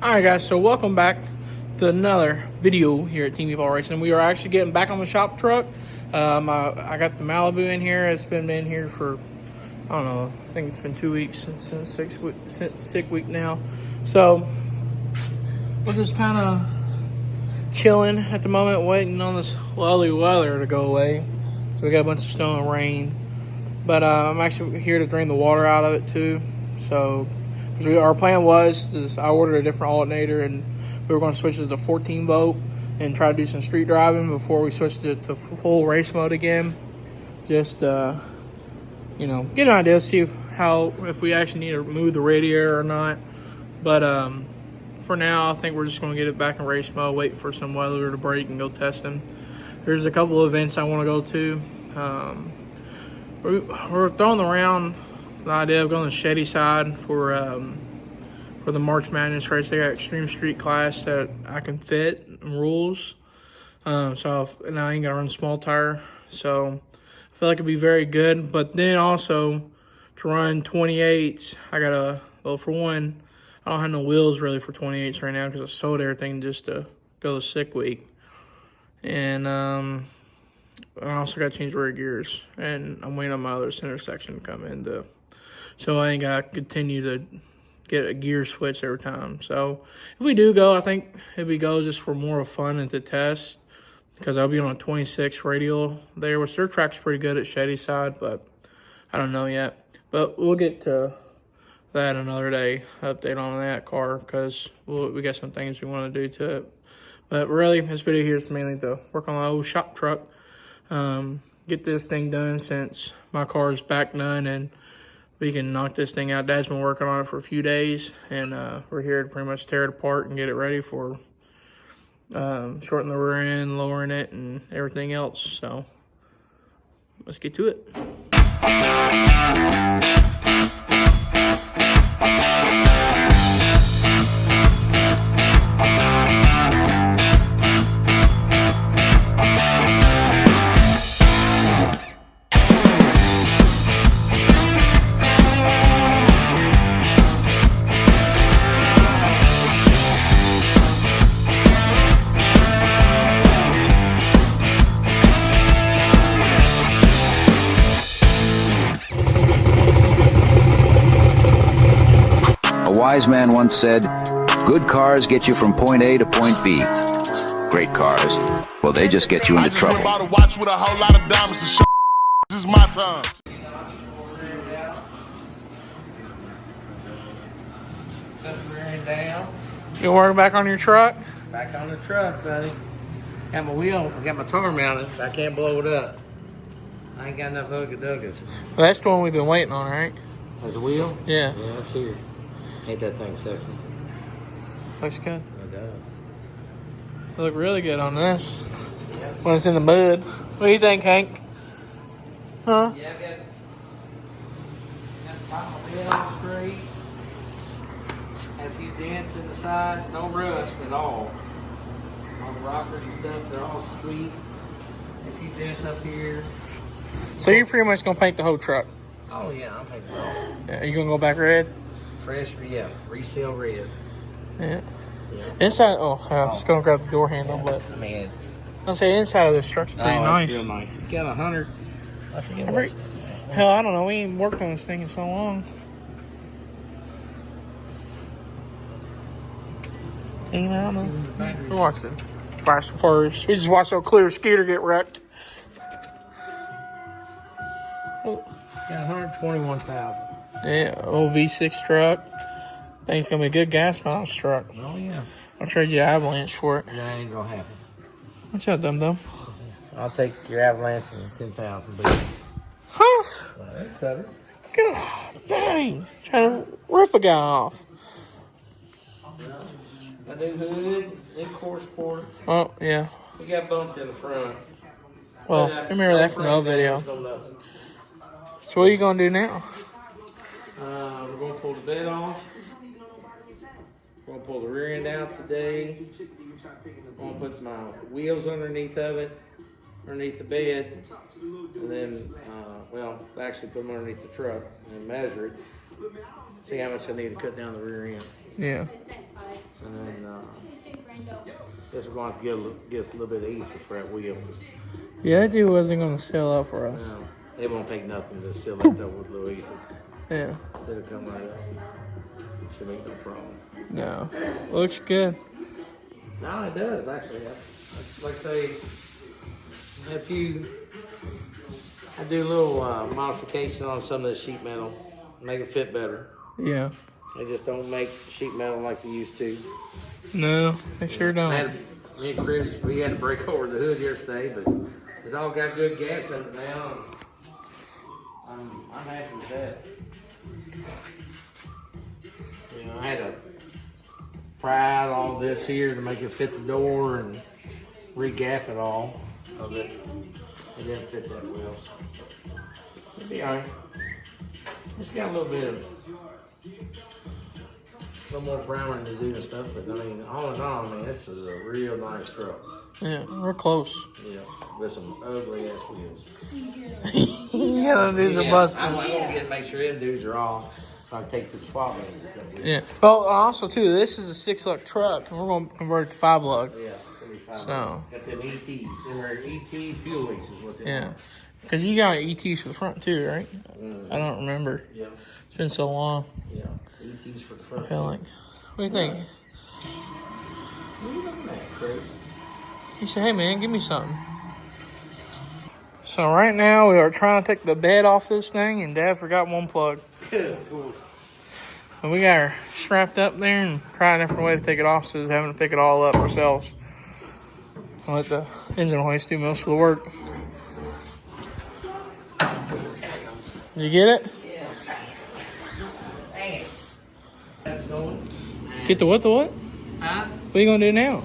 Alright guys, so welcome back to another video here at Team Ball Racing. We are actually getting back on the shop truck. I got the Malibu in here. It's been in here for, I don't know, I think it's been 2 weeks since sick week now. So we're just kind of chilling at the moment, waiting on this lovely weather to go away. So we got a bunch of snow and rain. But I'm actually here to drain the water out of it too. So our plan was, I ordered a different alternator and we were going to switch it to 14 volt and try to do some street driving before we switched it to full race mode again. Just, get an idea, see if we actually need to move the radiator or not. But for now, I think we're just going to get it back in race mode, wait for some weather to break and go testing. There's a couple of events I want to go to. We're throwing around the idea of going to the Shetty side for the March Madness race. They got Extreme Street class that I can fit and rules. And I ain't got to run small tire. So I feel like it'd be very good. But then also to run 28s, for one, I don't have no wheels really for 28s right now because I sold everything just to go the sick week. And I also got to change rear gears. And I'm waiting on my other center section to come in. So I ain't got to continue to get a gear switch every time. So if we do go, I think if we go just for more of fun and to test, because I'll be on a 26 radial there, which their track's pretty good at Shetty side, but I don't know yet. But we'll get to that another day, update on that car, because we got some things we want to do to it. But really, this video here is mainly to work on the old shop truck, get this thing done since my car is back none and we can knock this thing out. Dad's been working on it for a few days, and we're here to pretty much tear it apart and get it ready for shorten the rear end, lowering it, and everything else. So let's get to it. A wise man once said, good cars get you from point A to point B. Great cars, well, they just get you into trouble. I just went by to watch with a whole lot of diamonds and shit. This is my time. You working back on your truck? Back on the truck, buddy. Got my wheel, got my tar mounted, so I can't blow it up. I ain't got enough hooky-dookies. Well, that's the one we've been waiting on, right? There's a wheel? Yeah. Yeah, it's here. Ain't that thing sexy? Looks good. It does. It look really good on this when it's in the mud. What do you think, Hank? Huh? Yeah, I've got my wheel on straight. Had a few dents in the sides, no rust at all. All the rockers and stuff, they're all sweet. A few dents up here. So you're pretty much gonna paint the whole truck? Oh yeah, I'm painting it all. Yeah, you gonna go back red? Fresh, yeah, reseal red. Yeah. Yeah. Inside, I was gonna grab the door handle, but I mean, I'll say inside of this truck's pretty nice. It's real nice. It's got 100. I forget Hell, I don't know. We ain't worked on this thing in so long. Ain't I know. We watched it. Fast and Furious. We just watched a clear scooter get wrecked. Got 121,000. Yeah, old V6 truck. Think it's gonna be a good gas mileage truck. Oh yeah. I'll trade you Avalanche for it. That ain't gonna happen. What's up, dum-dum? I'll take your Avalanche and 10,000, but Huh? well, that's it. God dang. Trying to rip a guy off. I do hood, then course port. Oh, yeah. We got bumped in the front. Well, I remember that from the old video. So what are you gonna do now? We're gonna pull the bed off. We're gonna pull the rear end out today. I'm gonna put my wheels underneath of it, underneath the bed, and then, actually put them underneath the truck and measure it. See how much I need to cut down the rear end. Yeah. And then guess we're going to get us a little bit of easier for that wheel. Yeah, that dude wasn't going to sell out for us. No, it won't take nothing to seal that though with a little easier. Yeah. It'll come right up. Should make no problem. No. Looks good. No, it does actually. Like I say, I do a little modification on some of the sheet metal, make it fit better. Yeah. They just don't make sheet metal like they used to. No, they sure don't. Me and Chris, we had to break over the hood yesterday, but it's all got good gaps in it now. I'm happy with that. You know, I had to pry out all this here to make it fit the door and re-gap it all. So that it didn't fit that well. It'll be alright. It's got a little bit of a little more priming to do and stuff, but I mean, all in all, man, this is a real nice truck. Yeah, we're close. Yeah, with some ugly ass wheels. Yeah, those dudes are busted. I'm gonna make sure them dudes are off, so I can take to the swap meet. Yeah. Well, also too, this is a 6-lug truck, and we're gonna convert it to 5-lug. Yeah, it's gonna be fine. So. Got them ETs. Them are ET fuel leases. What they Yeah. are. Because you got ETs for the front too, right? I don't remember. Yeah. It's been so long. Yeah. ETs for the front. I feel like. What do you think? What are you looking at, Craig? He said, hey man, give me something. So right now we are trying to take the bed off this thing, and Dad forgot one plug. Cool. And we got her strapped up there and trying a different way to take it off, so just having to pick it all up ourselves. And let the engine hoist do most of the work. You get it? Yeah. That's going. Get the what? The what? Huh? What are you gonna do now?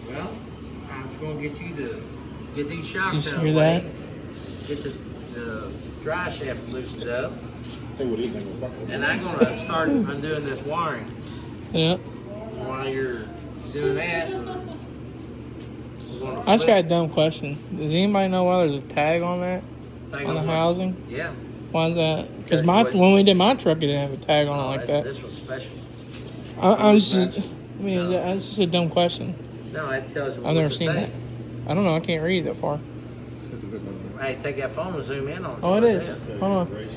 Well, I'm just gonna get you to get these shocks Did you out hear of the way. that? Get the dry shaft loosened up. And I'm gonna start undoing this wiring. Yeah. While you're doing that, we're gonna I just got a dumb question. Does anybody know why there's a tag on that? flip On the housing? Yeah. Why is that? Because Okay, when we did my truck, it didn't have a tag on it like that. This one's special. It's just a dumb question. No, it tells you what I've never it's seen that. saying. I don't know. I can't read that far. Hey, take that phone and zoom in on it. Oh, it is. Hold on.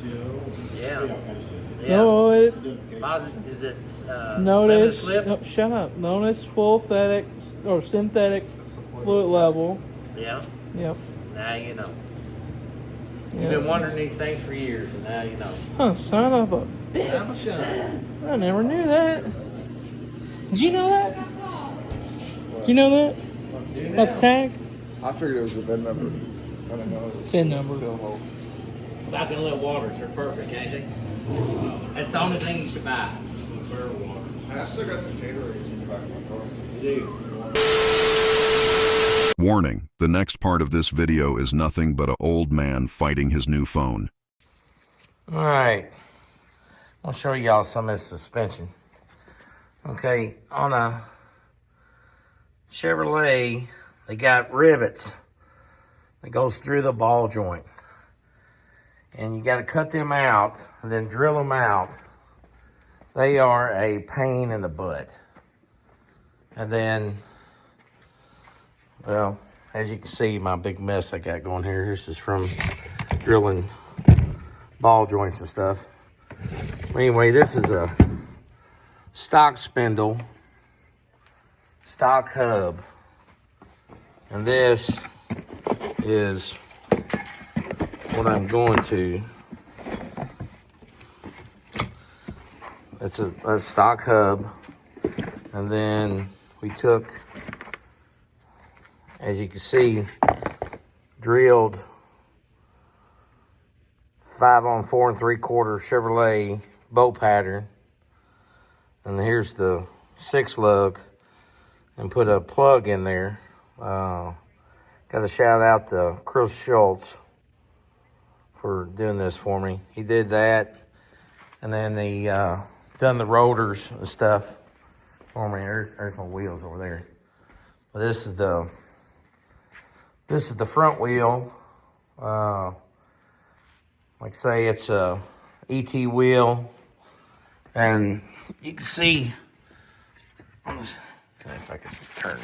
Yeah. Yeah. No, it. Is it Notice. slip? No, shut up. Notice full synthetic or synthetic fluid level. Yeah. Yep. Now you know. You've Yep. been wondering these things for years, and now you know. Huh, son of a bitch. I never knew that. Did you know that? Did you know that? About the tag? I figured it was the VIN number. I don't know. VIN number. Back in little waters are perfect, ain't they? That's the only thing you should buy. I still got the Gatorades in the back of my car. You do. Warning, the next part of this video is nothing but an old man fighting his new phone. All right. I'll show y'all some of this suspension. Okay, on a Chevrolet, they got rivets that goes through the ball joint. And you got to cut them out and then drill them out. They are a pain in the butt. And then, well, as you can see, my big mess I got going here. This is from drilling ball joints and stuff. Anyway, this is a stock spindle, stock hub. And this is what I'm going to. It's a stock hub. And then we took, as you can see, drilled 5 on 4 3/4 Chevrolet bolt pattern. And here's the 6-lug, and put a plug in there. Got to shout out to Chris Schultz for doing this for me. He did that, and then they done the rotors and stuff for me. There's my wheels over there. But this is the front wheel. Like I say, it's a ET wheel, and you can see on See if I can turn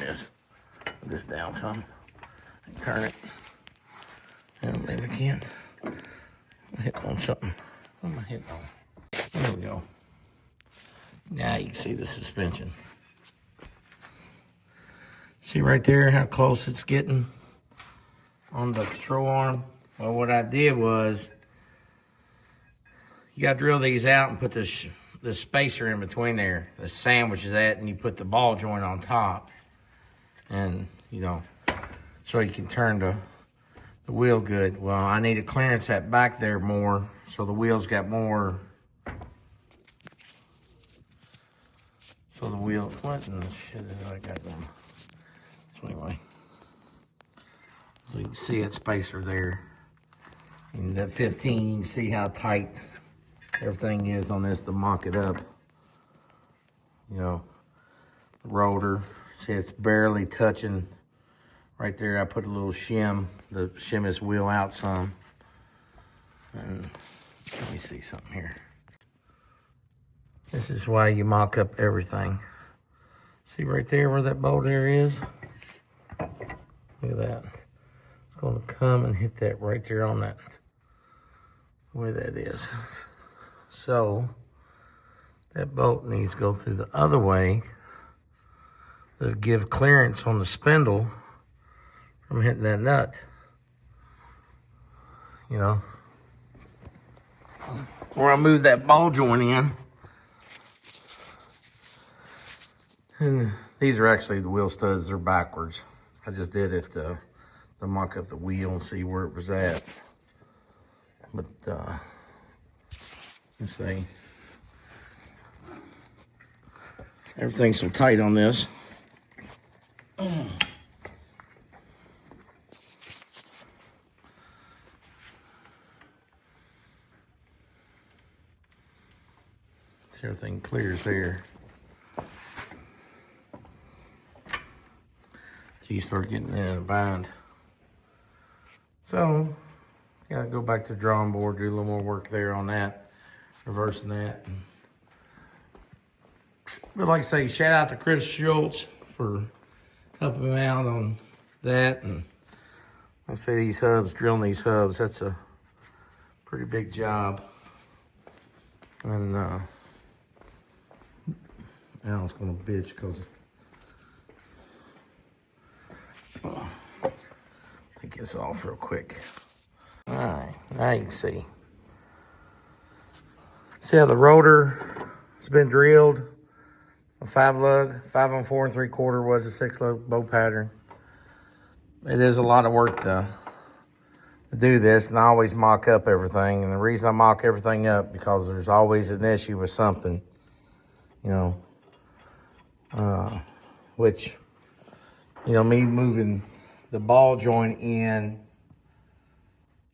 this down some. Turn it. And maybe I can. I'm hitting on something. What am I hitting on? There we go. Now you can see the suspension. See right there how close it's getting on the control arm? Well, what I did was, you got to drill these out and put the spacer in between there. The sandwich is that, and you put the ball joint on top. And, you know, so you can turn the wheel good. Well, I need to clearance that back there more, so the wheels got more. So the wheel, what in the shit is I got going? So anyway, so you can see that spacer there. And that 15, you can see how tight everything is on this to mock it up. You know, the rotor, see it's barely touching. Right there, I put a little shim to shim this wheel out some. And let me see something here. This is why you mock up everything. See right there where that bolt area is? Look at that. It's gonna come and hit that right there on that, where that is. So, that bolt needs to go through the other way to give clearance on the spindle from hitting that nut. You know? Or I move that ball joint in. And these are actually the wheel studs, they're backwards. I just did it to mock up the wheel and see where it was at. But, let's see. Everything's so tight on this. Everything clears there. So you start getting in a bind. So, gotta go back to the drawing board, do a little more work there on that, reversing that. But like I say, shout out to Chris Schultz for helping me out on that. And I say these hubs, drilling these hubs, that's a pretty big job. And now it's gonna bitch because take this off real quick. All right, now you can see. See how the rotor has been drilled? A 5-lug, 5 on 4 3/4 was a 6-lug bow pattern. It is a lot of work to do this, and I always mock up everything. And the reason I mock everything up because there's always an issue with something, you know. Which, you know, me moving the ball joint in,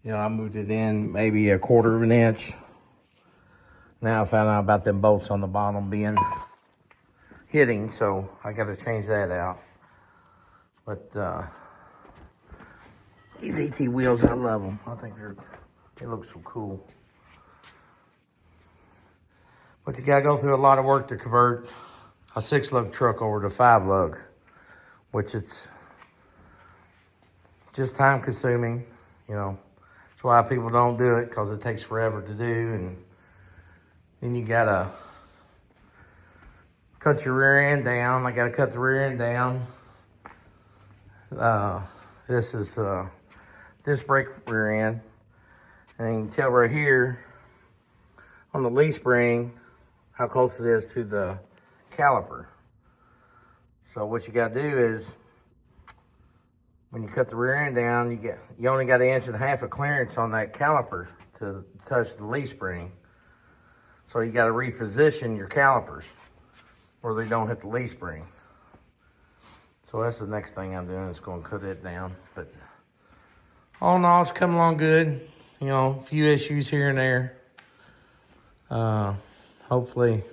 you know, I moved it in maybe 1/4 of an inch. Now I found out about them bolts on the bottom being hitting, so I got to change that out. But these ET wheels, I love them. I think they look so cool. But you got to go through a lot of work to convert a 6-lug truck over to 5-lug, which it's just time consuming, you know. That's why people don't do it, because it takes forever to do. And then you gotta cut your rear end down. I gotta cut the rear end down. This is disc brake rear end. And you can tell right here on the leaf spring how close it is to the caliper. So what you gotta do is, when you cut the rear end down, you only got 1.5 inches of clearance on that caliper to touch the leaf spring. So you got to reposition your calipers where they don't hit the leaf spring. So that's the next thing I'm doing, is going to cut it down. But all in all, it's coming along good. You know, a few issues here and there. Hopefully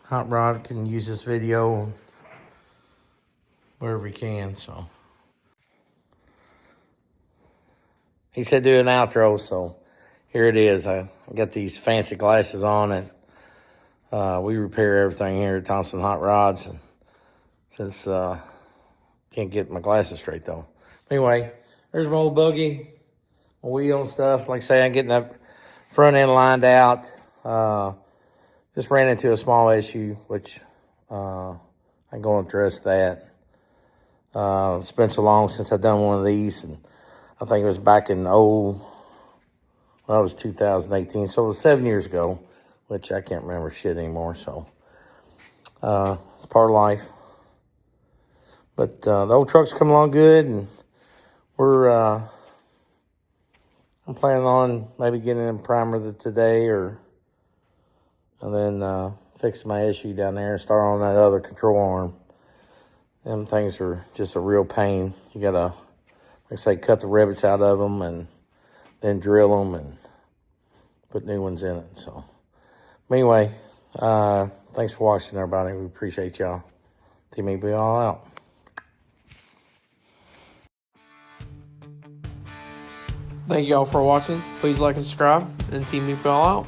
Hot Rod can use this video wherever he can. So he said do an outro, so here it is. I got these fancy glasses on, and We repair everything here at Thompson Hot Rods. And since can't get my glasses straight though. Anyway, there's my old buggy, my wheel and stuff. Like I say, I'm getting that front end lined out. Just ran into a small issue, which I'm going to address that. It's been so long since I've done one of these, and I think it was back in it was 2018, so it was 7 years ago, which I can't remember shit anymore, so it's part of life. But the old truck's come along good, and I'm planning on maybe getting a primer today, and then fix my issue down there and start on that other control arm. Them things are just a real pain. You gotta, like I say, cut the rivets out of them and then drill them and put new ones in it. So, anyway, thanks for watching, everybody. We appreciate y'all. Team be all out. Thank y'all for watching. Please like and subscribe, and Team Meatball out.